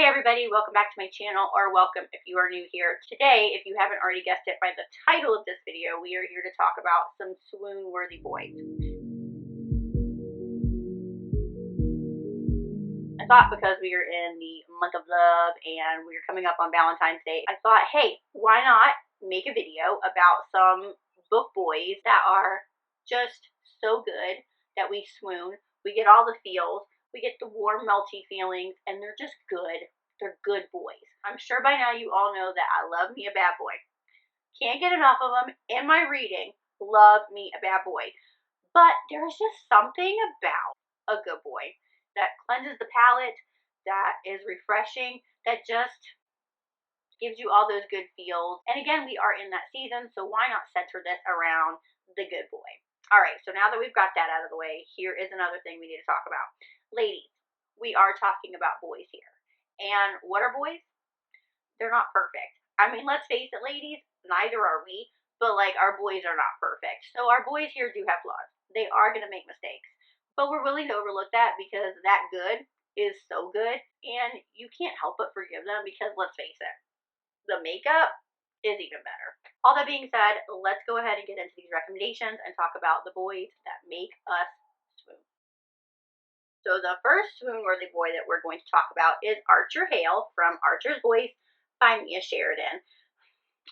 Hey everybody, welcome back to my channel, or welcome if you are new here. Today, if you haven't already guessed it by the title of this video, we are here to talk about some swoon-worthy boys. I thought because we are in the month of love and we are coming up on Valentine's Day, I thought, hey, why not make a video about some book boys that are just so good that we swoon, we get all the feels, we get the warm, melty feelings, and they're just good. They're good boys. I'm sure by now you all know that I love me a bad boy. Can't get enough of them in my reading. Love me a bad boy. But there's just something about a good boy that cleanses the palate, that is refreshing, that just gives you all those good feels. And again, we are in that season, so why not center this around the good boy? All right, so now that we've got that out of the way, here is another thing we need to talk about. Ladies, we are talking about boys here. And what are boys? They're not perfect. I mean, let's face it, ladies, neither are we, but like our boys are not perfect. So our boys here do have flaws. They are going to make mistakes, but we're willing to overlook that because that good is so good, and you can't help but forgive them because let's face it, the makeup is even better. All that being said, let's go ahead and get into these recommendations and talk about the boys that make us swoon. So the first swoon-worthy boy that we're going to talk about is Archer Hale from Archer's Voice by Mia Sheridan.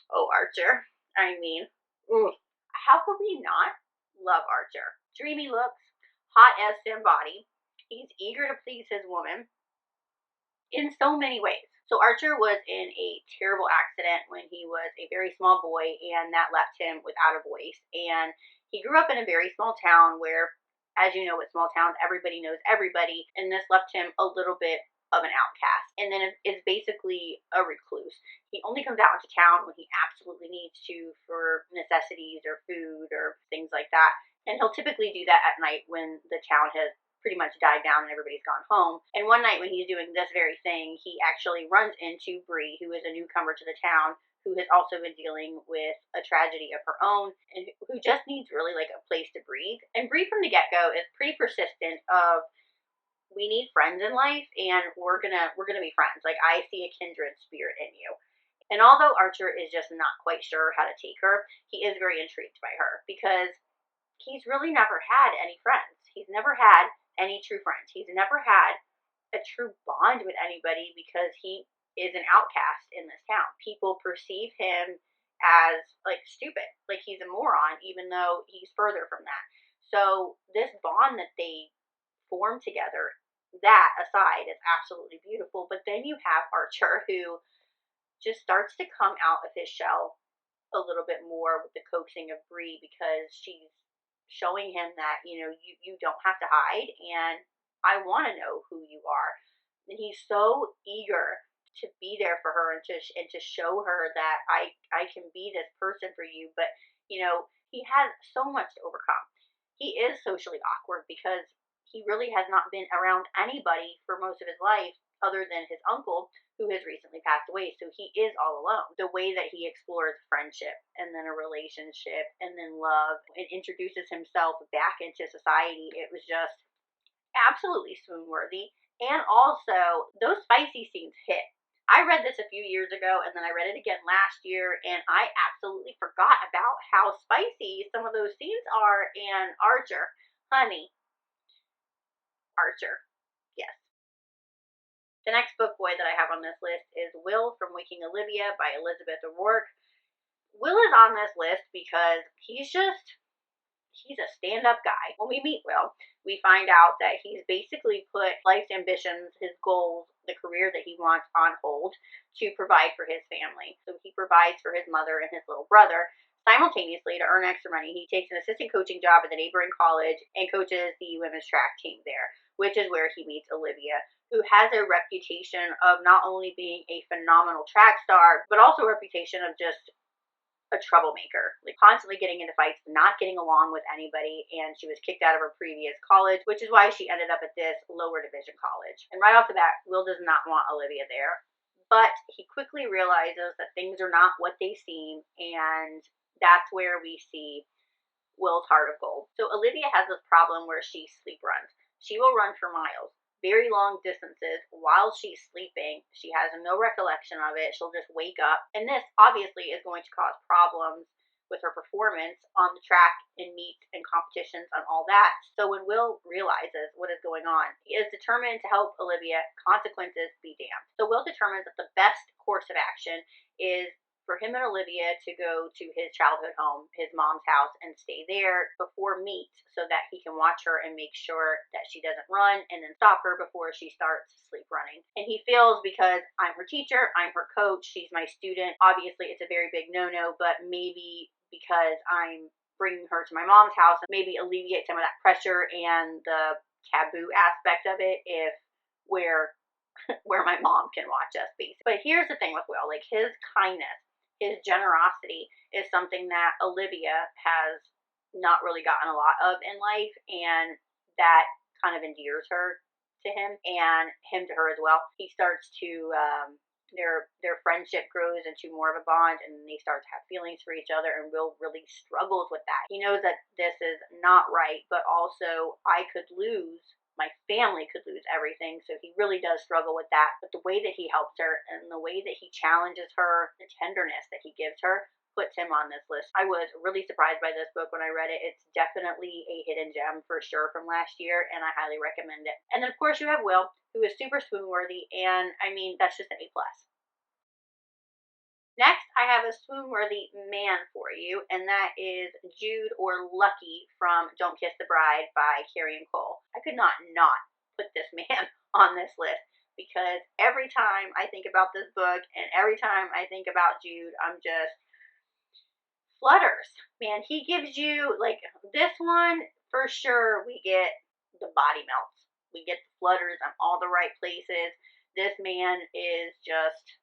Oh, Archer. I mean, how could we not love Archer? Dreamy looks, hot as sin body. He's eager to please his woman in so many ways. So Archer was in a terrible accident when he was a very small boy, and that left him without a voice. And he grew up in a very small town where, as you know, with small towns, everybody knows everybody, and this left him a little bit of an outcast, and then is basically a recluse. He only comes out into town when he absolutely needs to for necessities or food or things like that, and he'll typically do that at night when the town has pretty much died down and everybody's gone home. And one night when he's doing this very thing, he actually runs into Bree, who is a newcomer to the town, who has also been dealing with a tragedy of her own, and who just needs really like a place to breathe. And Bree from the get-go is pretty persistent of, we need friends in life, and we're gonna be friends. Like, I see a kindred spirit in you. And although Archer is just not quite sure how to take her, he is very intrigued by her because he's really never had any friends. He's never had any true friends. He's never had a true bond with anybody because he is an outcast in this town. People perceive him as like stupid, like he's a moron, even though he's further from that. So this bond that they form together, that aside, is absolutely beautiful. But then you have Archer, who just starts to come out of his shell a little bit more with the coaxing of Bree, because she's showing him that, you know, you don't have to hide, and I want to know who you are. And he's so eager to be there for her and to show her that I can be this person for you. But, you know, he has so much to overcome. He is socially awkward because he really has not been around anybody for most of his life other than his uncle, who has recently passed away. So he is all alone. The way that he explores friendship and then a relationship and then love and introduces himself back into society, it was just absolutely swoon worthy. And also, those spicy scenes hit. I read this a few years ago, and then I read it again last year, and I absolutely forgot about how spicy some of those scenes are. And Archer, honey, Archer, yes. The next book boy that I have on this list is Will from Waking Olivia by Elizabeth O'Rourke. Will is on this list because he's a stand-up guy. When we meet Will, we find out that he's basically put life's ambitions, his goals, the career that he wants on hold to provide for his family. So he provides for his mother and his little brother. Simultaneously, to earn extra money, he takes an assistant coaching job at the neighboring college and coaches the women's track team there, which is where he meets Olivia, who has a reputation of not only being a phenomenal track star, but also a reputation of just a troublemaker, like constantly getting into fights, not getting along with anybody, and she was kicked out of her previous college, which is why she ended up at this lower division college. And right off the bat, Will does not want Olivia there, but he quickly realizes that things are not what they seem, and that's where we see Will's heart of gold. So Olivia has this problem where she sleep runs. She will run for miles, very long distances while she's sleeping. She has no recollection of it. She'll just wake up. And this obviously is going to cause problems with her performance on the track in meets and competitions and all that. So when Will realizes what is going on, he is determined to help Olivia, consequences be damned. So Will determines that the best course of action is for him and Olivia to go to his childhood home, his mom's house, and stay there before meet so that he can watch her and make sure that she doesn't run and then stop her before she starts sleep running. And he feels, because I'm her teacher, I'm her coach, she's my student, obviously it's a very big no-no, but maybe because I'm bringing her to my mom's house, maybe alleviate some of that pressure and the taboo aspect of it if we're where my mom can watch us, basically. But here's the thing with Will, like, his kindness, his generosity is something that Olivia has not really gotten a lot of in life, and that kind of endears her to him and him to her as well. He starts to their friendship grows into more of a bond, and they start to have feelings for each other, and Will really struggles with that. He knows that this is not right, but also I could lose, my family could lose everything, so he really does struggle with that. But the way that he helps her and the way that he challenges her, the tenderness that he gives her, puts him on this list. I was really surprised by this book when I read it. It's definitely a hidden gem for sure from last year, and I highly recommend it. And then of course you have Will, who is super swoon worthy, and I mean, that's just an A+. Next, I have a swoon-worthy man for you, and that is Jude, or Lucky, from Don't Kiss the Bride by Carrie and Cole. I could not put this man on this list, because every time I think about this book and every time I think about Jude, I'm just flutters. Man, he gives you, like, this one, for sure, we get the body melts. We get the flutters on all the right places. This man is just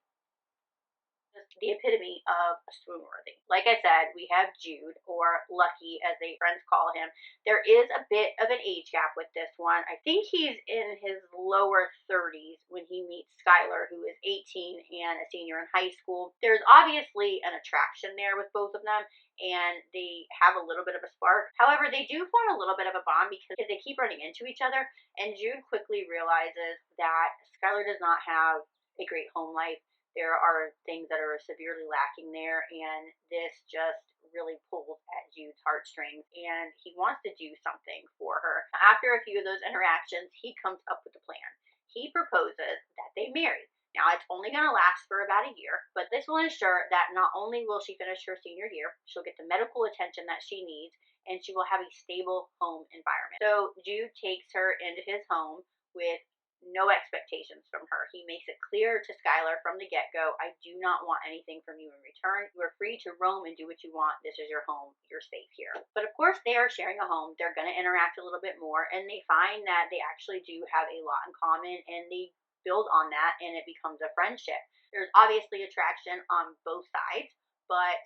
the epitome of swoon worthy. Like I said, we have Jude, or Lucky as they friends call him. There is a bit of an age gap with this one. I think he's in his lower 30s when he meets Skylar, who is 18 and a senior in high school. There's obviously an attraction there with both of them, and they have a little bit of a spark. However, they do form a little bit of a bond because they keep running into each other, and Jude quickly realizes that Skylar does not have a great home life. There are things that are severely lacking there, and this just really pulls at Jude's heartstrings, and he wants to do something for her. After a few of those interactions, he comes up with a plan. He proposes that they marry. Now, it's only going to last for about a year, but this will ensure that not only will she finish her senior year, she'll get the medical attention that she needs, and she will have a stable home environment. So Jude takes her into his home with no expectations from her. He makes it clear to Skylar from the get-go, I do not want anything from you in return. You are free to roam and do what you want. This is your home. You're safe here. But of course, they are sharing a home. They're going to interact a little bit more, and they find that they actually do have a lot in common, and they build on that, and it becomes a friendship. There's obviously attraction on both sides, but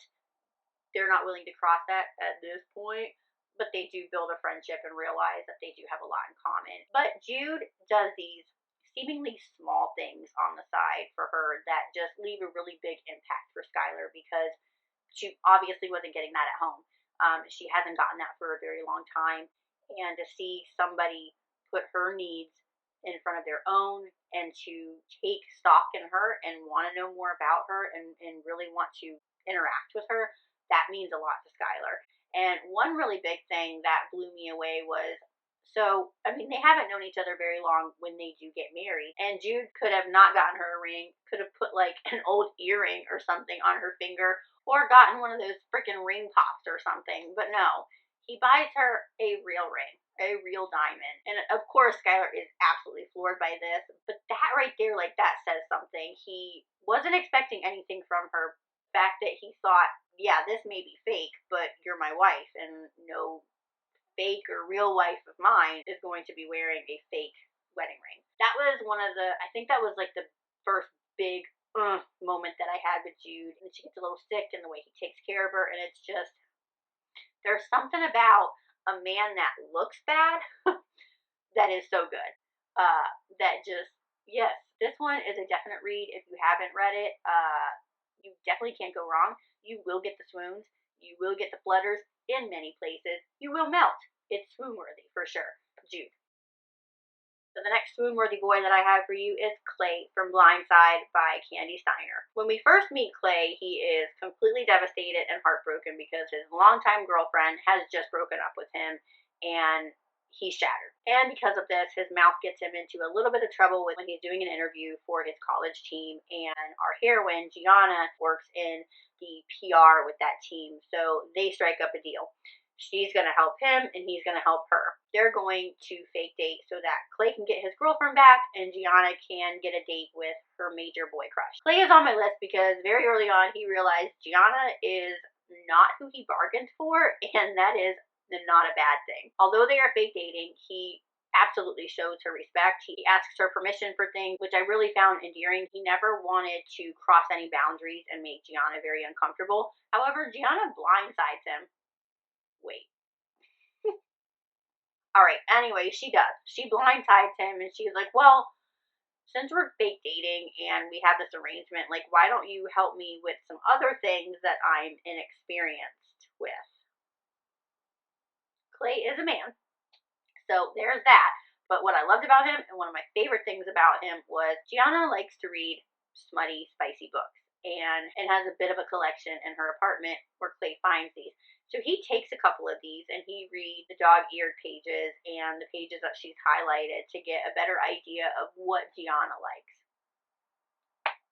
they're not willing to cross that at this point. But they do build a friendship and realize that they do have a lot in common. But Jude does these seemingly small things on the side for her that just leave a really big impact for Skylar, because she obviously wasn't getting that at home. She hasn't gotten that for a very long time. And to see somebody put her needs in front of their own, and to take stock in her and want to know more about her, and really want to interact with her, that means a lot to Skylar. And one really big thing that blew me away was, so, I mean, they haven't known each other very long when they do get married. And Jude could have not gotten her a ring, could have put like an old earring or something on her finger, or gotten one of those freaking ring pops or something. But no, he buys her a real ring, a real diamond. And of course, Skylar is absolutely floored by this. But that right there, like, that says something. He wasn't expecting anything from her. The fact that he thought, yeah, this may be fake, but you're my wife, and no fake or real wife of mine is going to be wearing a fake wedding ring. That was one of the, I think that was like the first big moment that I had with Jude. And she gets a little sick in the way he takes care of her, and it's just, there's something about a man that looks bad that is so good. That just, yes, this one is a definite read. If you haven't read it, you definitely can't go wrong. You will get the swoons. You will get the flutters in many places. You will melt. It's swoon worthy for sure. Jude. So the next swoon-worthy boy that I have for you is Clay from Blindside by Candy Steiner. When we first meet Clay, he is completely devastated and heartbroken because his longtime girlfriend has just broken up with him, and he's shattered. And because of this, his mouth gets him into a little bit of trouble when he's doing an interview for his college team, and our heroine, Gianna, works in the PR with that team, so they strike up a deal. She's going to help him, and he's going to help her. They're going to fake date so that Clay can get his girlfriend back, and Gianna can get a date with her major boy crush. Clay is on my list because very early on he realized Gianna is not who he bargained for, and that is not a bad thing. Although they are fake dating, he absolutely shows her respect. He asks her permission for things, which I really found endearing. He never wanted to cross any boundaries and make Gianna very uncomfortable. However, Gianna blindsides him. Wait. Alright, anyway, she does. She blindsides him, and she's like, well, since we're fake dating and we have this arrangement, like, why don't you help me with some other things that I'm inexperienced with? Clay is a man, so there's that. But what I loved about him, and one of my favorite things about him, was Gianna likes to read smutty, spicy books, and has a bit of a collection in her apartment where Clay finds these. So he takes a couple of these and he reads the dog-eared pages and the pages that she's highlighted to get a better idea of what Gianna likes.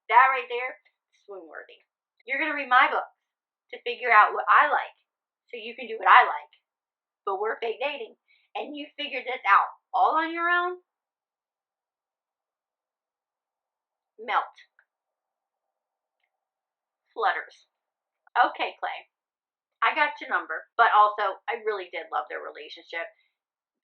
That right there, swoon-worthy. You're going to read my book to figure out what I like so you can do what I like. But we're fake dating, and you figured this out all on your own? Melt. Flutters. Okay, Clay. I got your number, but also I really did love their relationship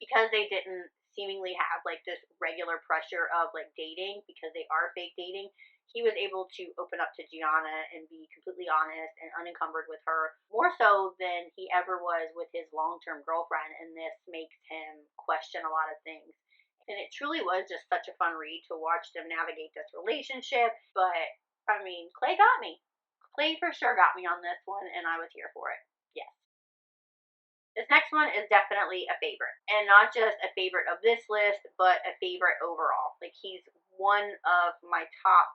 because they didn't seemingly have like this regular pressure of like dating because they are fake dating. He was able to open up to Gianna and be completely honest and unencumbered with her, more so than he ever was with his long-term girlfriend, and this makes him question a lot of things. And it truly was just such a fun read to watch them navigate this relationship, but I mean, Clay got me. Clay for sure got me on this one, and I was here for it. Yes. This next one is definitely a favorite. And not just a favorite of this list, but a favorite overall. Like, he's one of my top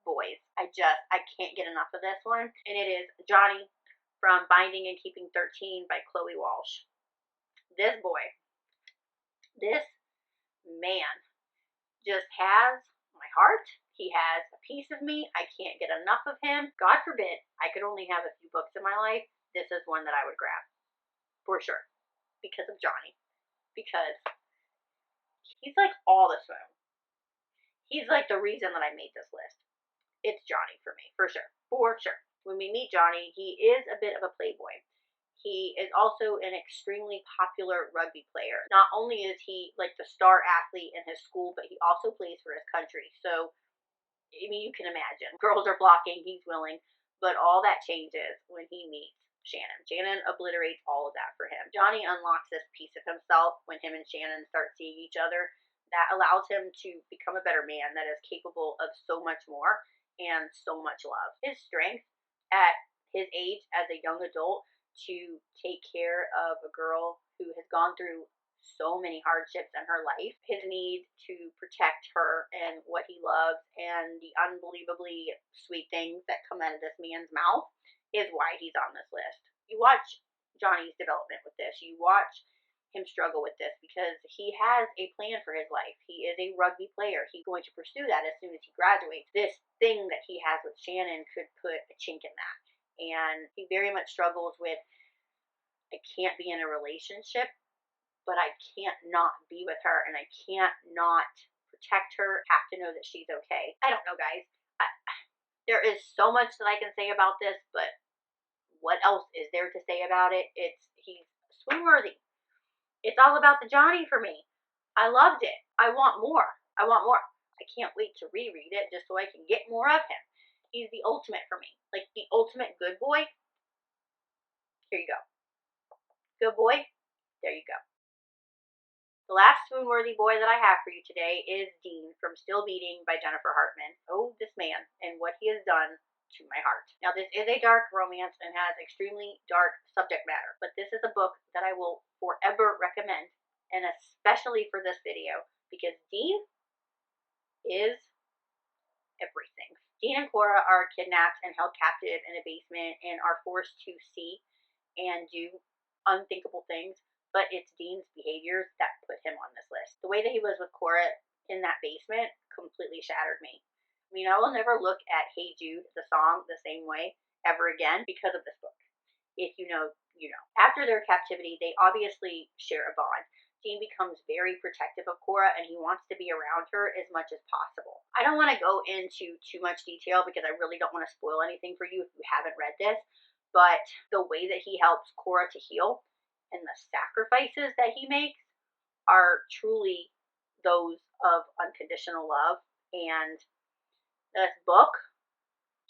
boys. I can't get enough of this one. And it is Johnny from Binding and Keeping 13 by Chloe Walsh. This boy, this man, just has my heart. He has a piece of me. I can't get enough of him. God forbid I could only have a few books in my life. This is one that I would grab. For sure. Because of Johnny. Because he's like all the swoon. He's like the reason that I made this list. It's Johnny for me. For sure. For sure. When we meet Johnny, he is a bit of a playboy. He is also an extremely popular rugby player. Not only is he like the star athlete in his school, but he also plays for his country. So, I mean, you can imagine. Girls are flocking, he's willing. But all that changes when he meets Shannon. Shannon obliterates all of that for him. Johnny unlocks this piece of himself when him and Shannon start seeing each other that allows him to become a better man that is capable of so much more and so much love. His strength at his age as a young adult to take care of a girl who has gone through so many hardships in her life, his need to protect her and what he loves, and the unbelievably sweet things that come out of this man's mouth is why he's on this list. You watch Johnny's development with this. You watch him struggle with this because he has a plan for his life. He is a rugby player. He's going to pursue that as soon as he graduates. This thing that he has with Shannon could put a chink in that. And he very much struggles with, I can't be in a relationship, but I can't not be with her, and I can't not protect her, have to know that she's okay. I don't know, guys. There is so much that I can say about this, but what else is there to say about it? He's swoon-worthy. It's all about the Johnny for me. I loved it. I want more. I want more. I can't wait to reread it just so I can get more of him. He's the ultimate for me. Like, the ultimate good boy. Here you go. Good boy. There you go. The last swoon-worthy boy that I have for you today is Dean from Still Beating by Jennifer Hartman. Oh, this man and what he has done to my heart. Now, this is a dark romance and has extremely dark subject matter, but this is a book that I will forever recommend, and especially for this video, because Dean is everything. Dean and Cora are kidnapped and held captive in a basement and are forced to see and do unthinkable things, but it's Dean's behaviors that put him on this list. The way that he was with Cora in that basement completely shattered me. I mean, I will never look at Hey Jude, the song, the same way ever again because of this book. If you know, you know. After their captivity, they obviously share a bond. Dean becomes very protective of Cora and he wants to be around her as much as possible. I don't want to go into too much detail because I really don't want to spoil anything for you if you haven't read this, but the way that he helps Cora to heal and the sacrifices that he makes are truly those of unconditional love. And this book,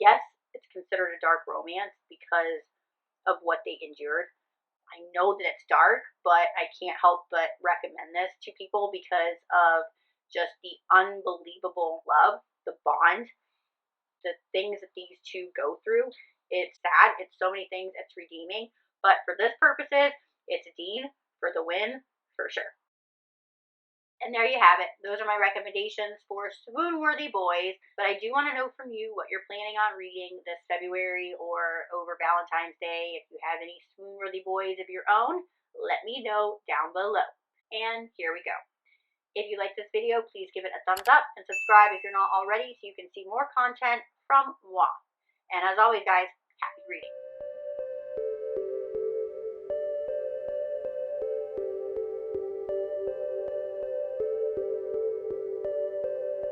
yes, it's considered a dark romance because of what they endured. I know that it's dark, but I can't help but recommend this to people because of just the unbelievable love, the bond, the things that these two go through. It's sad, it's so many things, it's redeeming, but for this purposes, it's Dean for the win, for sure. And there you have it. Those are my recommendations for swoon-worthy boys. But I do want to know from you what you're planning on reading this February or over Valentine's Day. If you have any swoon-worthy boys of your own, let me know down below. And here we go. If you like this video, please give it a thumbs up and subscribe if you're not already so you can see more content from moi. And as always, guys, happy reading.